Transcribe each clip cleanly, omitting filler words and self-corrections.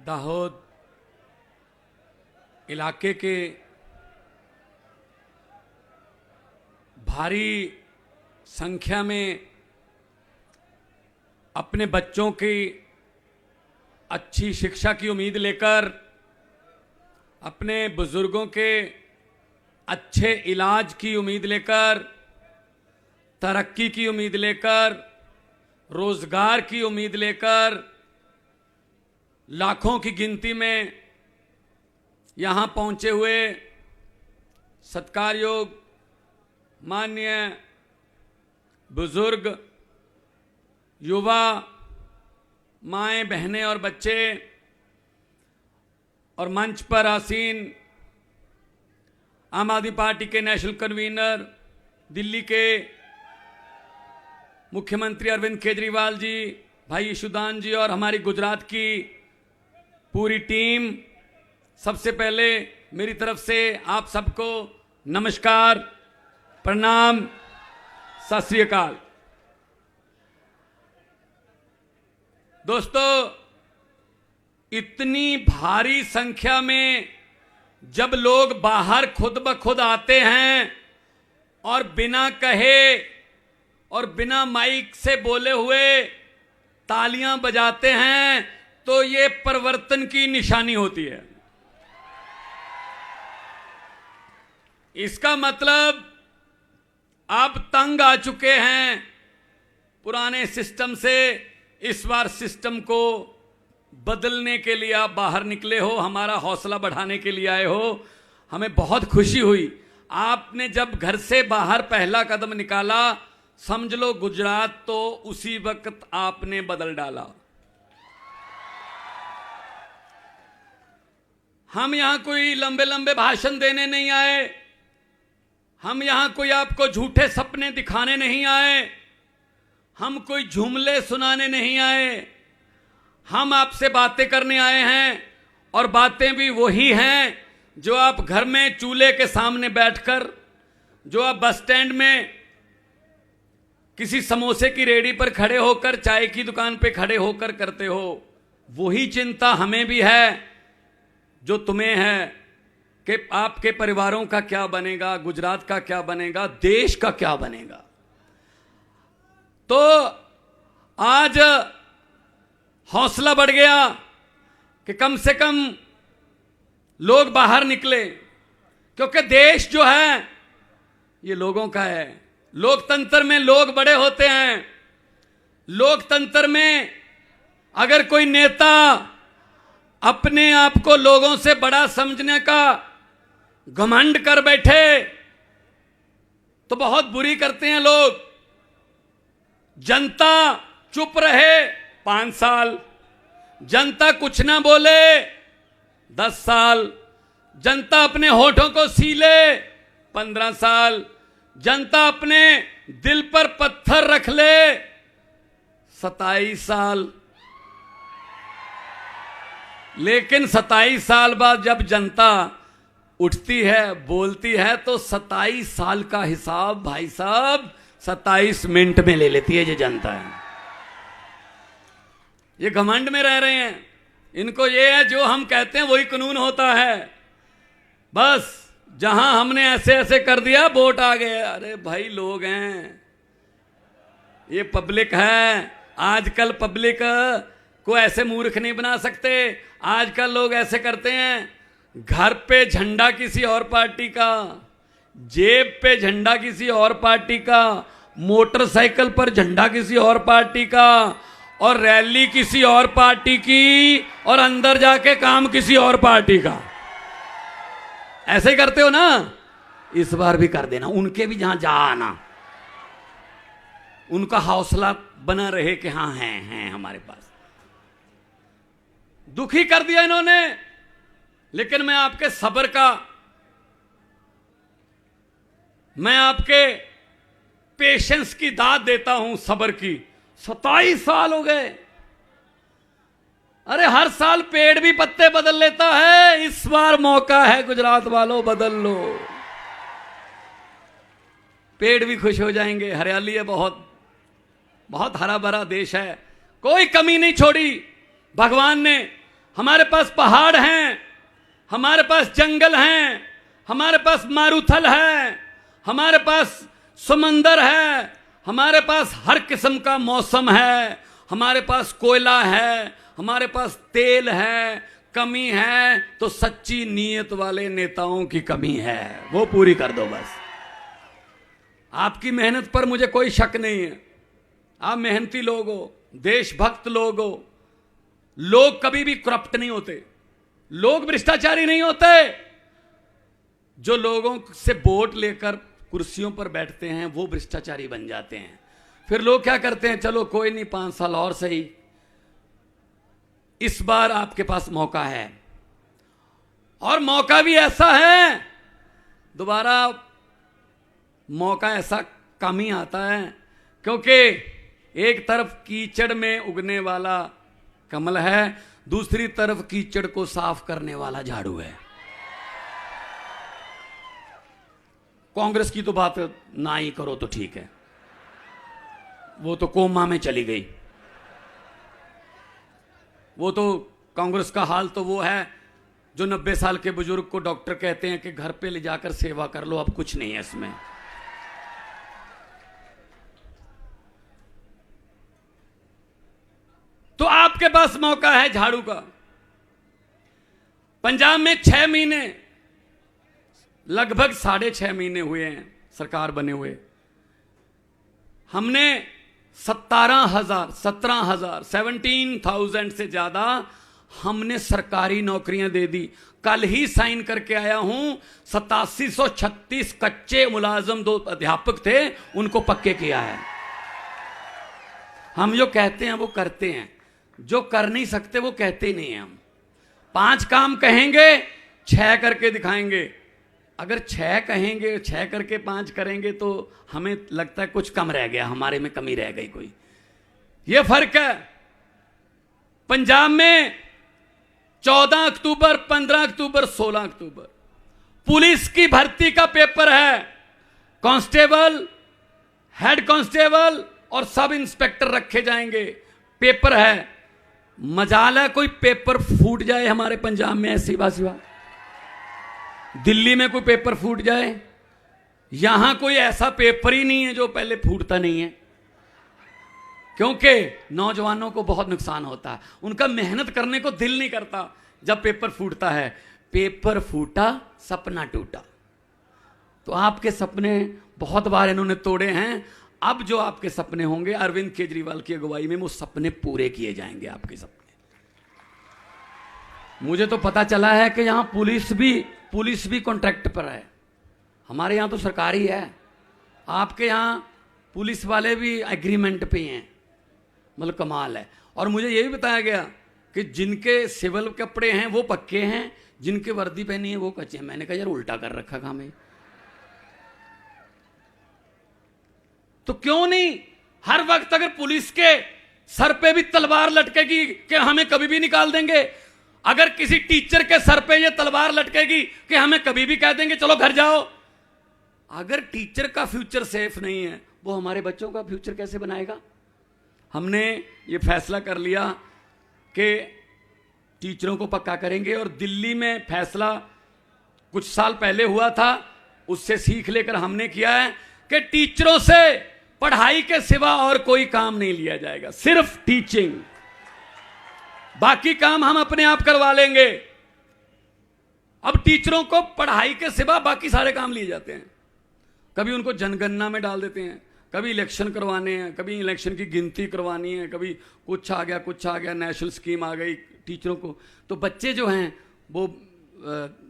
दाहोद इलाके के भारी संख्या में अपने बच्चों की अच्छी शिक्षा की उम्मीद लेकर, अपने बुजुर्गों के अच्छे इलाज की उम्मीद लेकर, तरक्की की उम्मीद लेकर, रोजगार की उम्मीद लेकर लाखों की गिनती में यहाँ पहुँचे हुए सत्कारयोग माननीय बुजुर्ग, युवा, माएँ, बहनें और बच्चे और मंच पर आसीन आम आदमी पार्टी के नेशनल कन्वीनर, दिल्ली के मुख्यमंत्री अरविंद केजरीवाल जी, भाई यशुदान जी और हमारी गुजरात की पूरी टीम, सबसे पहले मेरी तरफ से आप सबको नमस्कार, प्रणाम, सत श्री अकाल। दोस्तों, इतनी भारी संख्या में जब लोग बाहर खुद ब खुद आते हैं और बिना कहे और बिना माइक से बोले हुए तालियां बजाते हैं, तो ये परिवर्तन की निशानी होती है। इसका मतलब आप तंग आ चुके हैं पुराने सिस्टम से। इस बार सिस्टम को बदलने के लिए आप बाहर निकले हो, हमारा हौसला बढ़ाने के लिए आए हो। हमें बहुत खुशी हुई। आपने जब घर से बाहर पहला कदम निकाला, समझ लो गुजरात तो उसी वक्त आपने बदल डाला। हम यहां कोई लंबे लंबे भाषण देने नहीं आए, हम यहां कोई आपको झूठे सपने दिखाने नहीं आए, हम कोई जुमले सुनाने नहीं आए। हम आपसे बातें करने आए हैं, और बातें भी वही हैं जो आप घर में चूल्हे के सामने बैठकर, जो आप बस स्टैंड में किसी समोसे की रेहड़ी पर खड़े होकर, चाय की दुकान पे खड़े होकर करते हो। वही चिंता हमें भी है जो तुम्हें है कि आपके परिवारों का क्या बनेगा, गुजरात का क्या बनेगा, देश का क्या बनेगा। तो आज हौसला बढ़ गया कि कम से कम लोग बाहर निकले, क्योंकि देश जो है ये लोगों का है। लोकतंत्र में लोग बड़े होते हैं। लोकतंत्र में अगर कोई नेता अपने आप को लोगों से बड़ा समझने का घमंड कर बैठे तो बहुत बुरी करते हैं लोग। जनता चुप रहे 5 साल, जनता कुछ ना बोले 10 साल, जनता अपने होठों को सीले 15 साल, जनता अपने दिल पर पत्थर रख ले 27 साल। लेकिन 27 साल बाद जब जनता उठती है, बोलती है, तो 27 साल का हिसाब भाई साहब 27 मिनट में ले लेती है ये जनता है। ये घमंड में रह रहे हैं। इनको ये है जो हम कहते हैं वही कानून होता है। बस जहां हमने ऐसे ऐसे कर दिया, वोट आ गए। अरे भाई, लोग हैं, ये पब्लिक है। आजकल पब्लिक को ऐसे मूर्ख नहीं बना सकते। आजकल लोग ऐसे करते हैं, घर पे झंडा किसी और पार्टी का, जेब पे झंडा किसी और पार्टी का, मोटरसाइकिल पर झंडा किसी और पार्टी का, और रैली किसी और पार्टी की, और अंदर जाके काम किसी और पार्टी का। ऐसे ही करते हो ना? इस बार भी कर देना। उनके भी जहां जा आना, उनका हौसला बना रहे कि हाँ हैं हमारे पास। दुखी कर दिया इन्होंने, लेकिन मैं आपके सब्र का, मैं आपके पेशेंस की दाद देता हूं, सब्र की। 27 साल हो गए। अरे हर साल पेड़ भी पत्ते बदल लेता है, इस बार मौका है गुजरात वालों, बदल लो। पेड़ भी खुश हो जाएंगे। हरियाली है, बहुत बहुत हरा भरा देश है, कोई कमी नहीं छोड़ी भगवान ने। हमारे पास पहाड़ हैं, हमारे पास जंगल हैं, हमारे पास मारूथल है, हमारे पास समंदर है, हमारे पास हर किस्म का मौसम है, हमारे पास कोयला है, हमारे पास तेल है। कमी है तो सच्ची नीयत वाले नेताओं की कमी है, वो पूरी कर दो बस। आपकी मेहनत पर मुझे कोई शक नहीं है, आप मेहनती लोग हो, देशभक्त लोग हो। लोग कभी भी करप्ट नहीं होते, लोग भ्रष्टाचारी नहीं होते। जो लोगों से वोट लेकर कुर्सियों पर बैठते हैं वो भ्रष्टाचारी बन जाते हैं। फिर लोग क्या करते हैं, चलो कोई नहीं 5 साल और सही, इस बार आपके पास मौका है। और मौका भी ऐसा है, दोबारा मौका ऐसा कम ही आता है, क्योंकि एक तरफ कीचड़ में उगने वाला कमल है, दूसरी तरफ कीचड़ को साफ करने वाला झाड़ू है। कांग्रेस की तो बात ना ही करो तो ठीक है, वो तो कोमा में चली गई। वो तो कांग्रेस का हाल तो वो है जो 90 साल के बुजुर्ग को डॉक्टर कहते हैं कि घर पे ले जाकर सेवा कर लो, अब कुछ नहीं है इसमें। तो आपके पास मौका है झाड़ू का। पंजाब में 6 महीने, लगभग 6.5 महीने हुए हैं सरकार बने हुए। हमने 17,000 से ज्यादा हमने सरकारी नौकरियां दे दी। कल ही साइन करके आया हूं, 8736 कच्चे मुलाजम 2 अध्यापक थे, उनको पक्के किया है। हम जो कहते हैं वो करते हैं, जो कर नहीं सकते वो कहते ही नहीं हैं। हम 5 काम कहेंगे, 6 करके दिखाएंगे। अगर 6 कहेंगे, 6 करके 5 करेंगे तो हमें लगता है कुछ कम रह गया, हमारे में कमी रह गई कोई। यह फर्क है। पंजाब में 14 अक्टूबर, 15 अक्टूबर, 16 अक्टूबर पुलिस की भर्ती का पेपर है। कांस्टेबल, हेड कांस्टेबल और सब इंस्पेक्टर रखे जाएंगे। पेपर है। मजाल है कोई पेपर फूट जाए हमारे पंजाब में, ऐसी बात। दिल्ली में कोई पेपर फूट जाए, यहां कोई ऐसा पेपर ही नहीं है जो पहले फूटता नहीं है, क्योंकि नौजवानों को बहुत नुकसान होता है। उनका मेहनत करने को दिल नहीं करता जब पेपर फूटता है। पेपर फूटा, सपना टूटा। तो आपके सपने बहुत बार इन्होंने तोड़े हैं। अब जो आपके सपने होंगे अरविंद केजरीवाल की अगुवाई में, वो सपने पूरे किए जाएंगे। आपके सपने, मुझे तो पता चला है कि यहां पुलिस भी कॉन्ट्रैक्ट पर है। हमारे यहां तो सरकारी है, आपके यहां पुलिस वाले भी एग्रीमेंट पे हैं। मतलब कमाल है। और मुझे यह भी बताया गया कि जिनके सिविल कपड़े हैं वो पक्के हैं, जिनके वर्दी पहनी है वो कच्चे हैं। मैंने कहा यार उल्टा कर रखा काम है। तो क्यों नहीं हर वक्त अगर पुलिस के सर पे भी तलवार लटकेगी कि हमें कभी भी निकाल देंगे, अगर किसी टीचर के सर पे ये तलवार लटकेगी कि हमें कभी भी कह देंगे चलो घर जाओ, अगर टीचर का फ्यूचर सेफ नहीं है, वो हमारे बच्चों का फ्यूचर कैसे बनाएगा? हमने ये फैसला कर लिया कि टीचरों को पक्का करेंगे। और दिल्ली में फैसला कुछ साल पहले हुआ था, उससे सीख लेकर हमने किया है कि टीचरों से पढ़ाई के सिवा और कोई काम नहीं लिया जाएगा, सिर्फ टीचिंग। बाकी काम हम अपने आप करवा लेंगे। अब टीचरों को पढ़ाई के सिवा बाकी सारे काम लिए जाते हैं। कभी उनको जनगणना में डाल देते हैं, कभी इलेक्शन करवाने हैं, कभी इलेक्शन की गिनती करवानी है, कभी कुछ आ गया, नेशनल स्कीम आ गई टीचरों को। तो बच्चे जो हैं वो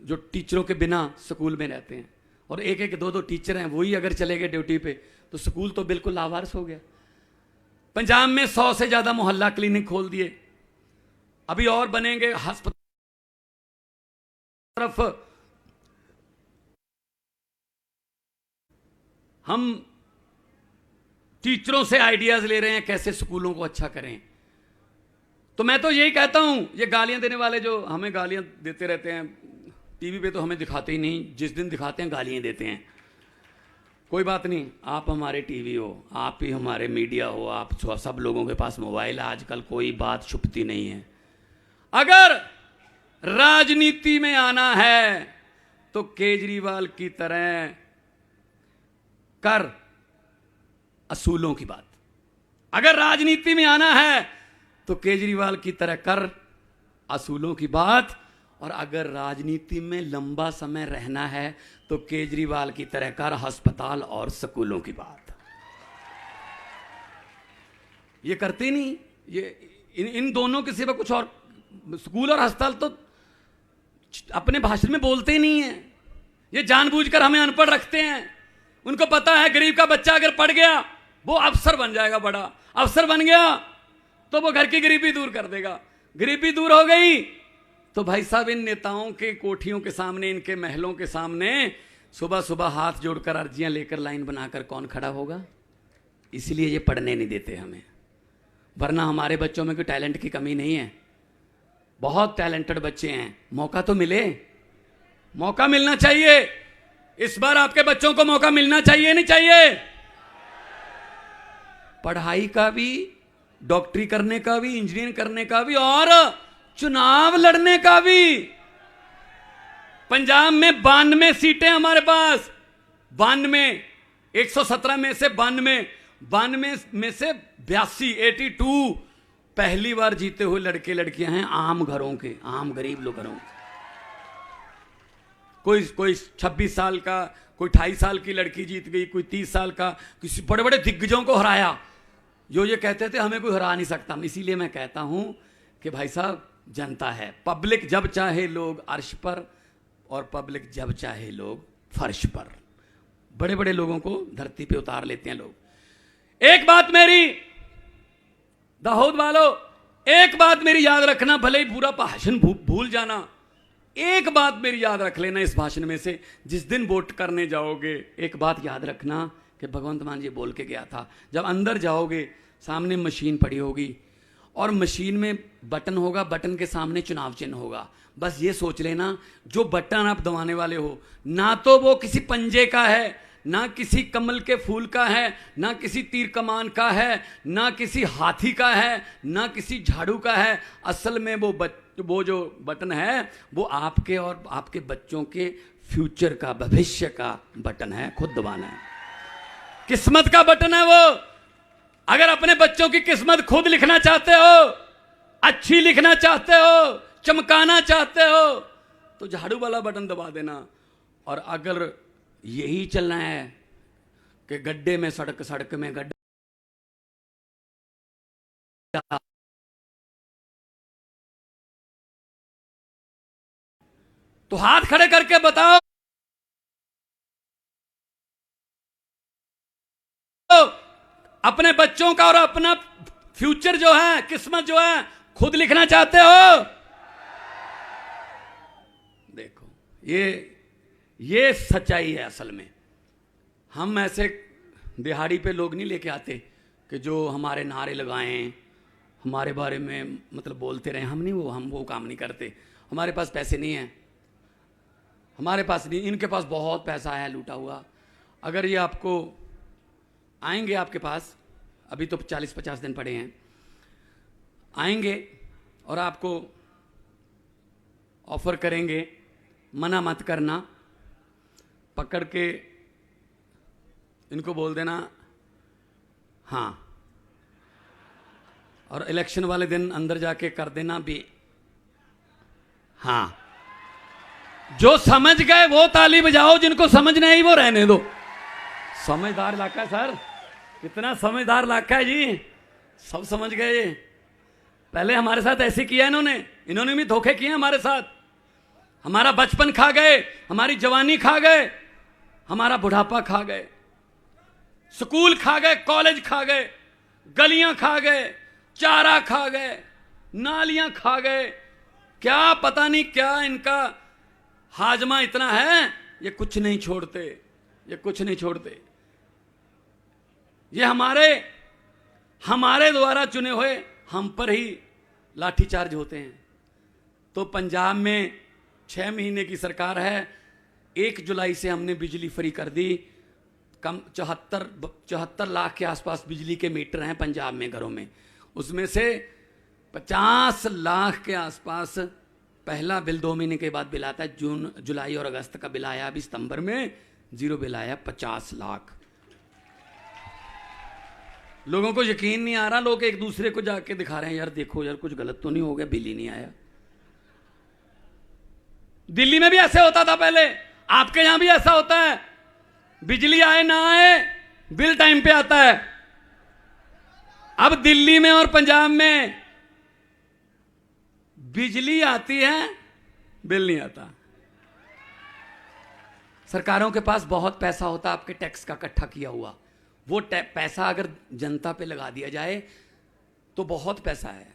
जो टीचरों के बिना स्कूल में रहते हैं, और एक एक दो टीचर हैं, वही अगर चले गए ड्यूटी पे तो स्कूल तो बिल्कुल लावारिस हो गया। पंजाब में 100 से ज्यादा मोहल्ला क्लिनिक खोल दिए, अभी और बनेंगे। अस्पताल तरफ हम टीचरों से आइडियाज ले रहे हैं कैसे स्कूलों को अच्छा करें। तो मैं तो यही कहता हूं, ये गालियां देने वाले जो हमें गालियां देते रहते हैं टीवी पे, तो हमें दिखाते ही नहीं, जिस दिन दिखाते हैं गालियां देते हैं। कोई बात नहीं, आप हमारे टीवी हो, आप ही हमारे मीडिया हो, आप सब लोगों के पास मोबाइल है आजकल, कोई बात छुपती नहीं है। अगर राजनीति में आना है तो केजरीवाल की तरह कर असूलों की बात। अगर राजनीति में आना है तो केजरीवाल की तरह कर असूलों की बात, और अगर राजनीति में लंबा समय रहना है तो केजरीवाल की तरह कर अस्पताल और स्कूलों की बात। ये करते नहीं, ये इन दोनों के सिवा कुछ और, स्कूल और अस्पताल तो अपने भाषण में बोलते ही नहीं है। ये जानबूझकर हमें अनपढ़ रखते हैं। उनको पता है गरीब का बच्चा अगर पढ़ गया वो अफसर बन जाएगा, बड़ा अफसर बन गया तो वो घर की गरीबी दूर कर देगा। गरीबी दूर हो गई तो भाई साहब इन नेताओं के कोठियों के सामने, इनके महलों के सामने सुबह सुबह हाथ जोड़कर अर्जियां लेकर लाइन बनाकर कौन खड़ा होगा? इसलिए ये पढ़ने नहीं देते हमें, वरना हमारे बच्चों में कोई टैलेंट की कमी नहीं है। बहुत टैलेंटेड बच्चे हैं, मौका तो मिले, मौका मिलना चाहिए। इस बार आपके बच्चों को मौका मिलना चाहिए, नहीं चाहिए? पढ़ाई का भी, डॉक्टरी करने का भी, इंजीनियरिंग करने का भी, और चुनाव लड़ने का भी। पंजाब में 92 सीटें हमारे पास, 92, 117 में से 92 में से 82, 82 पहली बार जीते हुए लड़के लड़कियां हैं, आम घरों के, आम गरीब लोग घरों के। कोई 26 साल का, कोई 28 साल की लड़की जीत गई, कोई 30 साल का, किसी बड़े बड़े दिग्गजों को हराया। जो ये कहते थे हमें कोई हरा नहीं सकता। इसीलिए मैं कहता हूं कि भाई साहब जनता है, पब्लिक जब चाहे लोग अर्श पर, और पब्लिक जब चाहे लोग फर्श पर। बड़े बड़े लोगों को धरती पे उतार लेते हैं लोग। एक बात मेरी दाऊद वालों, एक बात मेरी याद रखना, भले ही पूरा भाषण भूल जाना, एक बात मेरी याद रख लेना इस भाषण में से। जिस दिन वोट करने जाओगे एक बात याद रखना कि भगवंत मान जी बोल के गया था, जब अंदर जाओगे सामने मशीन पड़ी होगी और मशीन में बटन होगा, बटन के सामने चुनाव चिन्ह होगा। बस ये सोच लेना जो बटन आप दबाने वाले हो, ना तो वो किसी पंजे का है, ना किसी कमल के फूल का है, ना किसी तीर कमान का है, ना किसी हाथी का है, ना किसी झाड़ू का है। असल में वो जो बटन है वो आपके और आपके बच्चों के फ्यूचर का, भविष्य का बटन है, खुद दबाना है। किस्मत का बटन है वो। अगर अपने बच्चों की किस्मत खुद लिखना चाहते हो, अच्छी लिखना चाहते हो, चमकाना चाहते हो, तो झाड़ू वाला बटन दबा देना। और अगर यही चलना है कि गड्ढे में सड़क में गड्ढा, तो हाथ खड़े करके बताओ अपने बच्चों का और अपना फ्यूचर जो है, किस्मत जो है, खुद लिखना चाहते हो? देखो ये सच्चाई है। असल में हम ऐसे दिहाड़ी पे लोग नहीं लेके आते कि जो हमारे नारे लगाएं, हमारे बारे में मतलब बोलते रहें। हम वो काम नहीं करते। हमारे पास पैसे नहीं हैं, हमारे पास नहीं, इनके पास बहुत पैसा है लूटा हुआ। अगर ये आपको आएंगे आपके पास, अभी तो 40-50 दिन पड़े हैं, आएंगे और आपको ऑफर करेंगे, मना मत करना, पकड़ के इनको बोल देना हाँ, और इलेक्शन वाले दिन अंदर जाके कर देना भी हाँ। जो समझ गए वो ताली बजाओ, जिनको समझ नहीं वो रहने दो। समझदार इलाका है सर, कितना समझदार इलाका है जी, सब समझ गए। पहले हमारे साथ ऐसे किया इन्होंने भी धोखे किए हमारे साथ। हमारा बचपन खा गए, हमारी जवानी खा गए, हमारा बुढ़ापा खा गए, स्कूल खा गए, कॉलेज खा गए, गलियां खा गए, चारा खा गए, नालियां खा गए। क्या पता नहीं क्या इनका हाजमा इतना है, ये कुछ नहीं छोड़ते, ये कुछ नहीं छोड़ते। ये हमारे द्वारा चुने हुए हम पर ही लाठीचार्ज होते हैं। तो पंजाब में 6 महीने की सरकार है, 1 जुलाई से हमने बिजली फ्री कर दी। कम 74 लाख के आसपास बिजली के मीटर हैं पंजाब में घरों में। उसमें से 50 लाख के आसपास पहला बिल 2 महीने के बाद बिल आता है। जून, जुलाई और अगस्त का बिल आया, अभी सितंबर में जीरो बिल आया 50 लाख। लोगों को यकीन नहीं आ रहा, लोग एक दूसरे को जाके दिखा रहे हैं, यार देखो यार कुछ गलत तो नहीं हो गया, बिल ही नहीं आया। दिल्ली में भी ऐसे होता था पहले, आपके यहां भी ऐसा होता है? बिजली आए ना आए बिल टाइम पे आता है। अब दिल्ली में और पंजाब में बिजली आती है, बिल नहीं आता। सरकारों के पास बहुत पैसा होता है आपके टैक्स का इकट्ठा किया हुआ, वो पैसा अगर जनता पे लगा दिया जाए तो बहुत पैसा है,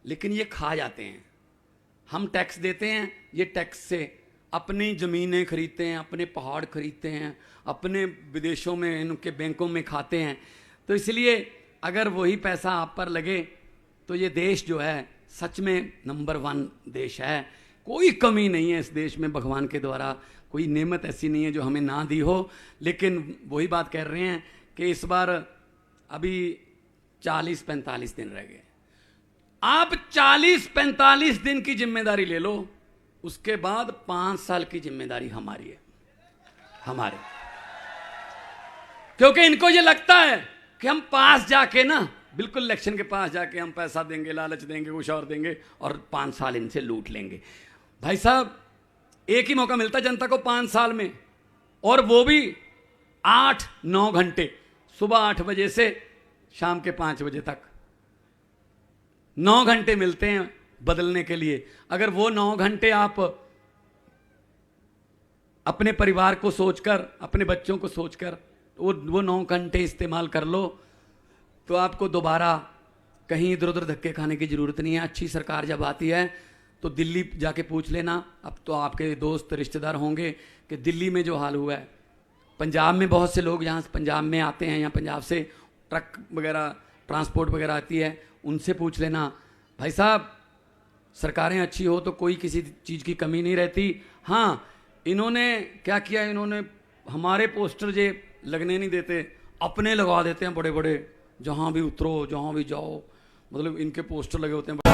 लेकिन ये खा जाते हैं। हम टैक्स देते हैं, ये टैक्स से अपनी ज़मीनें खरीदते हैं, अपने पहाड़ खरीदते हैं, अपने विदेशों में इनके बैंकों में खाते हैं। तो इसलिए अगर वही पैसा आप पर लगे तो ये देश जो है सच में नंबर 1 देश है। कोई कमी नहीं है इस देश में, भगवान के द्वारा कोई नेमत ऐसी नहीं है जो हमें ना दी हो। लेकिन वही बात कह रहे हैं कि इस बार अभी 40-45 दिन रह गए। आप 40-45 दिन की जिम्मेदारी ले लो, उसके बाद 5 साल की जिम्मेदारी हमारी है, हमारे। क्योंकि इनको ये लगता है कि हम पास जाके ना, बिल्कुल इलेक्शन के पास जाके हम पैसा देंगे, लालच देंगे, कुछ और देंगे और 5 साल इनसे लूट लेंगे। भाई साहब, एक ही मौका मिलता है जनता को 5 साल में, और वो भी 8-9 घंटे, सुबह 8 बजे से शाम के 5 बजे तक 9 घंटे मिलते हैं बदलने के लिए। अगर वो 9 घंटे आप अपने परिवार को सोचकर, अपने बच्चों को सोचकर वो 9 घंटे इस्तेमाल कर लो, तो आपको दोबारा कहीं इधर उधर धक्के खाने की जरूरत नहीं है। अच्छी सरकार जब आती है तो दिल्ली जाके पूछ लेना, अब तो आपके दोस्त रिश्तेदार होंगे कि दिल्ली में जो हाल हुआ है। पंजाब में बहुत से लोग यहाँ पंजाब में आते हैं, या पंजाब से ट्रक वगैरह ट्रांसपोर्ट वगैरह आती है, उनसे पूछ लेना। भाई साहब, सरकारें अच्छी हो तो कोई किसी चीज़ की कमी नहीं रहती। हाँ, इन्होंने क्या किया, इन्होंने हमारे पोस्टर जे लगने नहीं देते, अपने लगवा देते हैं बड़े बड़े, जहाँ भी उतरो जहाँ भी जाओ, मतलब इनके पोस्टर लगे होते हैं।